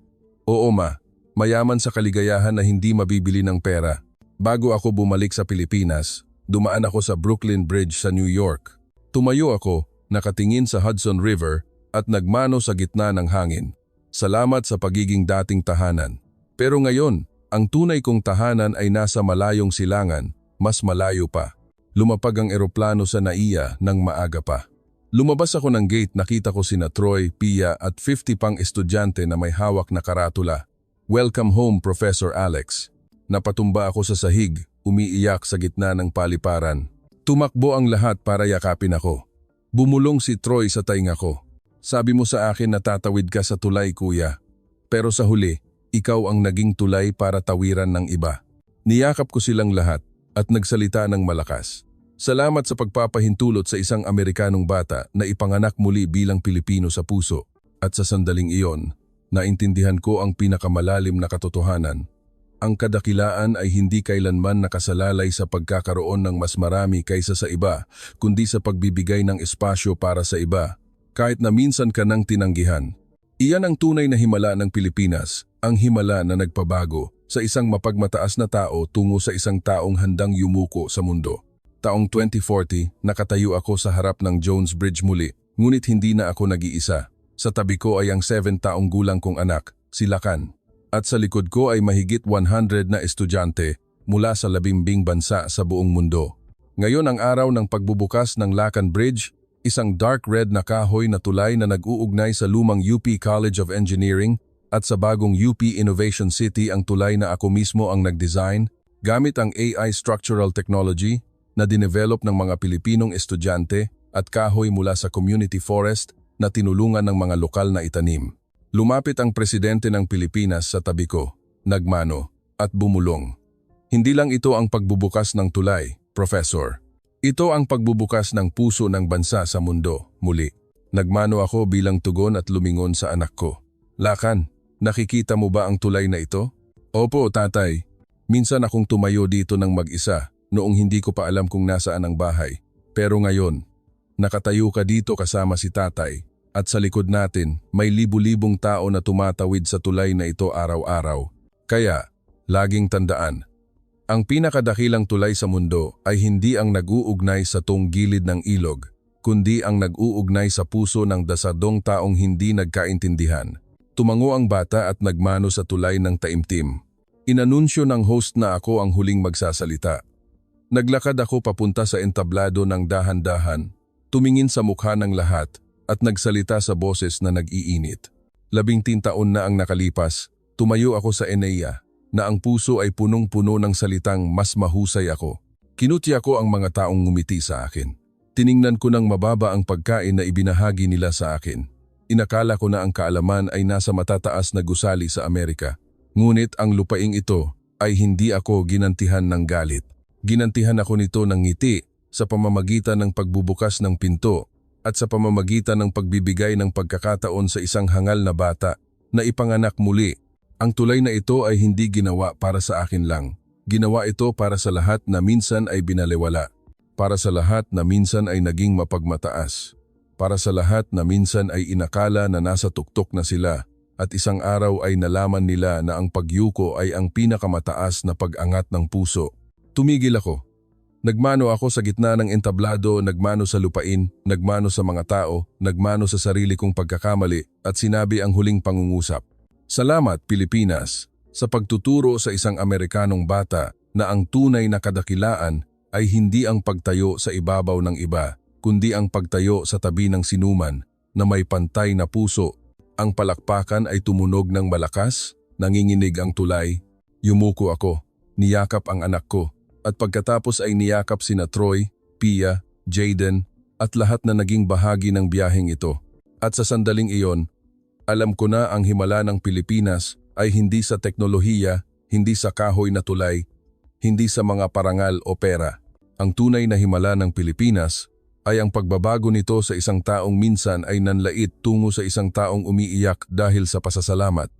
"Oo ma, mayaman sa kaligayahan na hindi mabibili ng pera." Bago ako bumalik sa Pilipinas, dumaan ako sa Brooklyn Bridge sa New York. Tumayo ako, nakatingin sa Hudson River at nagmano sa gitna ng hangin. Salamat sa pagiging dating tahanan. Pero ngayon, ang tunay kong tahanan ay nasa malayong silangan, mas malayo pa. Lumapag ang eroplano sa NAIA ng maaga pa. Lumabas ako ng gate, nakita ko sina Troy, Pia at 50 pang estudyante na may hawak na karatula. "Welcome home, Professor Alex." Napatumba ako sa sahig, umiiyak sa gitna ng paliparan. Tumakbo ang lahat para yakapin ako. Bumulong si Troy sa tainga ko. "Sabi mo sa akin na tatawid ka sa tulay, kuya. Pero sa huli, ikaw ang naging tulay para tawiran ng iba." Niyakap ko silang lahat at nagsalita ng malakas. "Salamat sa pagpapahintulot sa isang Amerikanong bata na ipanganak muli bilang Pilipino sa puso." At sa sandaling iyon, naintindihan ko ang pinakamalalim na katotohanan. Ang kadakilaan ay hindi kailanman nakasalalay sa pagkakaroon ng mas marami kaysa sa iba, kundi sa pagbibigay ng espasyo para sa iba, kahit na minsan ka nang tinanggihan. Iyan ang tunay na himala ng Pilipinas, ang himala na nagpabago sa isang mapagmataas na tao tungo sa isang taong handang yumuko sa mundo. Taong 2040, nakatayo ako sa harap ng Jones Bridge muli, ngunit hindi na ako nag-iisa. Sa tabi ko ay ang 7 taong gulang kong anak, si Lakan. At sa likod ko ay mahigit 100 na estudyante mula sa 12 bansa sa buong mundo. Ngayon ang araw ng pagbubukas ng Lakan Bridge, isang dark red na kahoy na tulay na nag-uugnay sa lumang UP College of Engineering at sa bagong UP Innovation City. Ang tulay na ako mismo ang nag-design gamit ang AI Structural Technology na dinevelop ng mga Pilipinong estudyante at kahoy mula sa community forest na tinulungan ng mga lokal na itanim. Lumapit ang presidente ng Pilipinas sa tabi ko, nagmano, at bumulong. "Hindi lang ito ang pagbubukas ng tulay, Professor. Ito ang pagbubukas ng puso ng bansa sa mundo." Muli, nagmano ako bilang tugon at lumingon sa anak ko. "Lakan, nakikita mo ba ang tulay na ito?" "Opo, tatay. Minsan akong tumayo dito ng mag-isa, noong hindi ko pa alam kung nasaan ang bahay. Pero ngayon, nakatayo ka dito kasama si tatay at sa likod natin may libu-libong tao na tumatawid sa tulay na ito araw-araw. Kaya, laging tandaan, ang pinakadakilang tulay sa mundo ay hindi ang nag-uugnay sa tunggilid ng ilog, kundi ang nag-uugnay sa puso ng dasadong taong hindi nagkaintindihan." Tumango ang bata at nagmano sa tulay ng taimtim. Inanunsyo ng host na ako ang huling magsasalita. Naglakad ako papunta sa entablado ng dahan-dahan, tumingin sa mukha ng lahat at nagsalita sa boses na nag-iinit. 13 taon na ang nakalipas, tumayo ako sa ENEA na ang puso ay punong-puno ng salitang mas mahusay ako. Kinutya ko ang mga taong ngumiti sa akin. Tiningnan ko ng mababa ang pagkain na ibinahagi nila sa akin. Inakala ko na ang kaalaman ay nasa matataas na gusali sa Amerika. Ngunit ang lupaing ito ay hindi ako ginantihan ng galit. Ginantihan ako nito ng ngiti sa pamamagitan ng pagbubukas ng pinto at sa pamamagitan ng pagbibigay ng pagkakataon sa isang hangal na bata na ipanganak muli. Ang tulay na ito ay hindi ginawa para sa akin lang. Ginawa ito para sa lahat na minsan ay binaliwala. Para sa lahat na minsan ay naging mapagmataas. Para sa lahat na minsan ay inakala na nasa tuktok na sila at isang araw ay nalaman nila na ang pagyuko ay ang pinakamataas na pag-angat ng puso. Tumigil ako. Nagmano ako sa gitna ng entablado, nagmano sa lupain, nagmano sa mga tao, nagmano sa sarili kong pagkakamali at sinabi ang huling pangungusap. "Salamat, Pilipinas, sa pagtuturo sa isang Amerikanong bata na ang tunay na kadakilaan ay hindi ang pagtayo sa ibabaw ng iba, kundi ang pagtayo sa tabi ng sinuman na may pantay na puso." Ang palakpakan ay tumunog ng malakas, nanginginig ang tulay. Yumuko ako, niyakap ang anak ko, at pagkatapos ay niyakap sina Troy, Pia, Jaden, at lahat na naging bahagi ng biyaheng ito. At sa sandaling iyon, alam ko na ang himala ng Pilipinas ay hindi sa teknolohiya, hindi sa kahoy na tulay, hindi sa mga parangal o pera. Ang tunay na himala ng Pilipinas ay ang pagbabago nito sa isang taong minsan ay nanlait tungo sa isang taong umiiyak dahil sa pasasalamat.